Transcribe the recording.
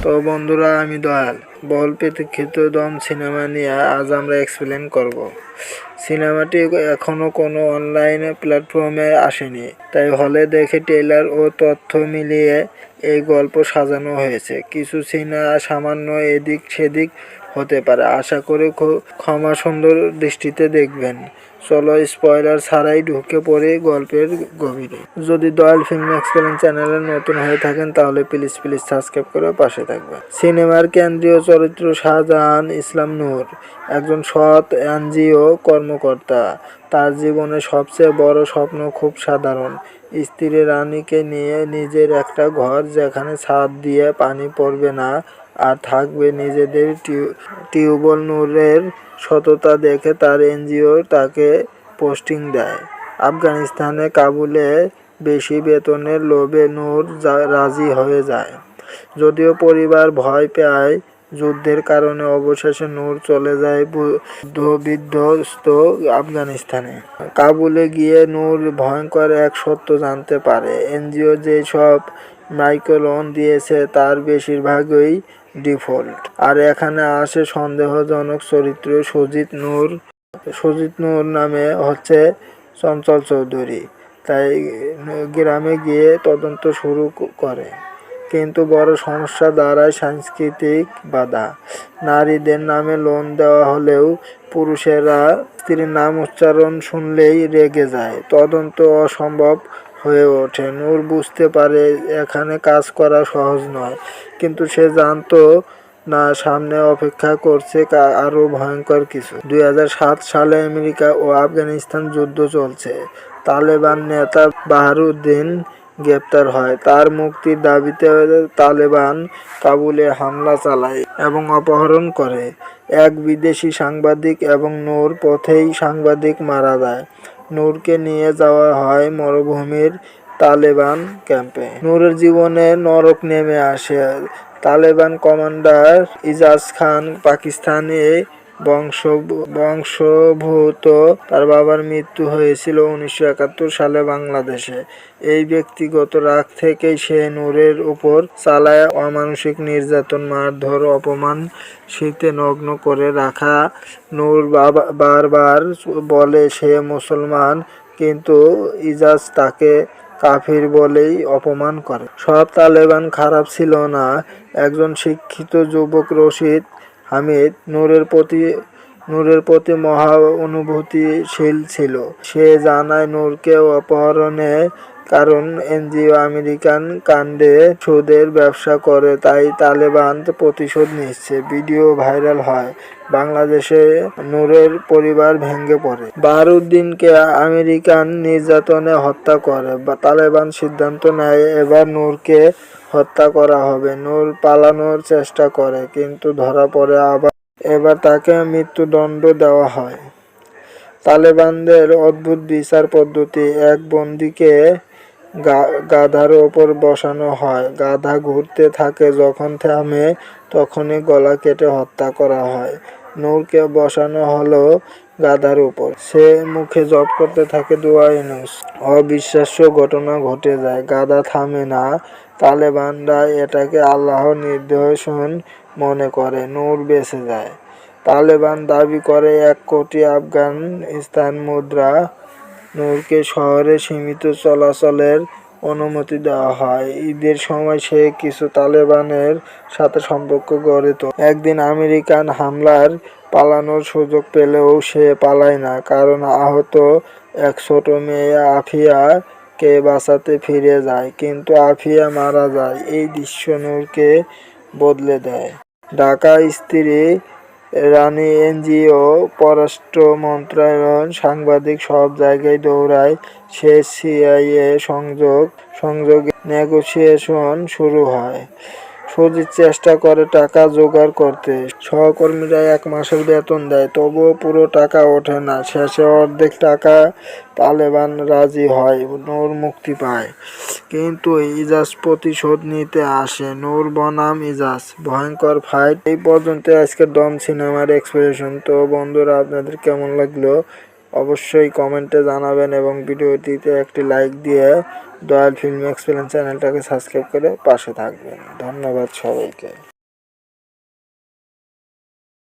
তো বন্ধুরা, আমি দয়াল। বহুল প্রতীক্ষিত দম সিনেমা নিয়ে আজ আমরা এক্সপ্লেন করব। সিনেমাটি এখনও কোনো অনলাইন প্ল্যাটফর্মে আসেনি, তাই হলে দেখে ট্রেলার ও তথ্য মিলিয়ে এই গল্প সাজানো হয়েছে। কিছু সিনেমা সামান্য এদিক সেদিক হতে পারে, আশা করি ক্ষমা সুন্দর দৃষ্টিতে দেখবেন। চলো স্পয়লার ছাড়াই ঢুকে পড়ে গল্পের গভীরে। যদি দয়াল ফিল্ম এক্সপ্লেন চ্যানেলে নতুন হয়ে থাকেন তাহলে প্লিজ সাবস্ক্রাইব করে পাশে থাকবেন। সিনেমার কেন্দ্রীয় চরিত্র শাহজাহান ইসলাম নূর, একজন সৎ এনজিও কর্মকর্তা। তার জীবনের সবচেয়ে বড় স্বপ্ন খুব সাধারণ, স্ত্রী রানীকে নিয়ে নিজের একটা ঘর যেখানে ছাদ দিয়ে পানি পড়বে না আর থাকবে নিজেদের টিউবওয়েল। নূরের সততা দেখে তার এনজিও তাকে পোস্টিং দেয় আফগানিস্তানে। কাবুলে বেশি বেতনের লোভে নূর রাজি হয়ে যায়, যদিও পরিবার ভয় পায় যুদ্ধের কারণে। অবশেষে নূর চলে যায় বিধ্বস্ত আফগানিস্তানে। কাবুলে গিয়ে নূর ভয়ঙ্কর এক সত্য জানতে পারে, এনজিও যে সব মাইক্রোলোন দিয়েছে তার বেশিরভাগই ডিফল্ট। আর এখানে আসে সন্দেহজনক চরিত্র সুজিত নূর নামে হচ্ছে চঞ্চল চৌধুরী। তাই গ্রামে গিয়ে তদন্ত শুরু করে, কিন্তু বড় সমস্যা দাঁড়ায় সাংস্কৃতিক বাধা। নারীদের নামে লোন দেওয়া হলেও পুরুষেরা স্ত্রীর নাম উচ্চারণ শুনলেই রেগে যায়। তদন্ত অসম্ভব হয়ে ওঠে। নূর বুঝতে পারে এখানে কাজ করা সহজ নয়, কিন্তু সে জানতো না সামনে অপেক্ষা করছে আরো ভয়ঙ্কর কিছু। 2007 সালে আমেরিকা ও আফগানিস্তান যুদ্ধ চলছে। তালেবান নেতা বাহারুদ্দিন গ্রেপ্তার হয়। তার মুক্তির দাবিতে তালেবান কাবুলে হামলা চালায় এবং অপহরণ করে এক বিদেশি সাংবাদিক, এবং নূর পথেই সাংবাদিক মারা যায়। নূরকে নিয়ে যাওয়া হয় মরুভূমির তালেবান ক্যাম্পে। নূরের জীবনে নরক নেমে আসে। তালেবান কমান্ডার ইজাজ খান পাকিস্তানি বংশোদ্ভূত। তার বাবার মৃত্যু হয়েছিল 1971 সালে বাংলাদেশে। এই ব্যক্তিগত রাগ থেকেই সে নূরের উপর চালায় অমানুষিক নির্যাতন, মারধর, অপমান। শীতে নগ্ন করে রাখা। নূর বারবার বলে সে মুসলমান, কিন্তু ইজাজ তাকে কাফির বলেই অপমান করে। সব তালেবান খারাপ ছিল না। একজন শিক্ষিত যুবক রশিদ হামিদ নূরের প্রতি মহা অনুভূতিশীল ছিল। সে জানায় নূরকে অপহরণে কারণ এনজিও আমেরিকান কাণ্ডে সুদের ব্যবসা করে, তাই তালেবান প্রতিশোধ নিচ্ছে। ভিডিও ভাইরাল হয়। বাংলাদেশে নূরের পরিবার ভেঙে পড়ে। বাহারুদ্দিনকে আমেরিকান নির্যাতনে হত্যা করে। তালেবান সিদ্ধান্ত নেয় এবার নূরকে হত্যা করা হবে। নূর পালানোর চেষ্টা করে, কিন্তু ধরা পড়ে। এবার তাকে মৃত্যুদণ্ড দেওয়া হয়। তালেবানদের অদ্ভুত বিচার পদ্ধতি, এক বন্দীকে গাধার ওপর বসানো হয়। গাধা ঘুরতে থাকে, যখন থামে তখনই গলা কেটে হত্যা করা হয়। নূরকে বসানো হলো গাধার উপর। সে মুখে জপ করতে থাকে দোয়া ইউনুস। অবিশ্বাস্য ঘটনা ঘটে যায়, গাধা থামে না। তালেবানরা এটাকে আল্লাহর নিদর্শন মনে করে। নূর বেঁচে যায়। তালেবান দাবি করে 1 কোটি আফগানিস্তান মুদ্রা। নূরকে শহরে সীমিত চলাচলের অনুমতি দেওয়া হয়। ঈদের সময় সে কিছু তালেবানের সাথে সম্পর্ক গড়ে তোলে। একদিন আমেরিকান হামলার পালানোর সুযোগ পেলেও সে পালায় না, কারণ আহত এক ছোট মেয়ে আফিয়া কে বাঁচাতে ফিরে যায়, কিন্তু আফিয়া মারা যায়। এই দৃশ্য নূরকে বদলে দেয়। ঢাকা স্ত্রী রানী, এনজিও, পররাষ্ট্র মন্ত্রণালয়, সাংবাদিক, সব জায়গায় দৌড়ায় সে। সিআইএ সংযোগে নেগোসিয়েশন শুরু হয়। সুজিত চেষ্টা করে টাকা জোগাড় করতে। সহকর্মীরা 1 মাসের বেতন দেয়, তবুও পুরো টাকা ওঠে না। শেষে অর্ধেক টাকা তালেবান রাজি হয়। নূর মুক্তি পায়, কিন্তু ইজাজ প্রতিশোধ নিতে আসে। নূর বনাম ইজাজ, ভয়ঙ্কর ফাইট। এই পর্যন্ত আজকের দম সিনেমার এক্সপ্লেনেশন। তো বন্ধুরা, আপনাদের কেমন লাগলো অবশ্যই কমেন্টে জানাবেন, এবং ভিডিওটিতে একটি লাইক দিয়ে দয়াল ফিল্ম এক্সপ্লেন চ্যানেলটাকে সাবস্ক্রাইব করে পাশে থাকবেন। ধন্যবাদ সবাইকে।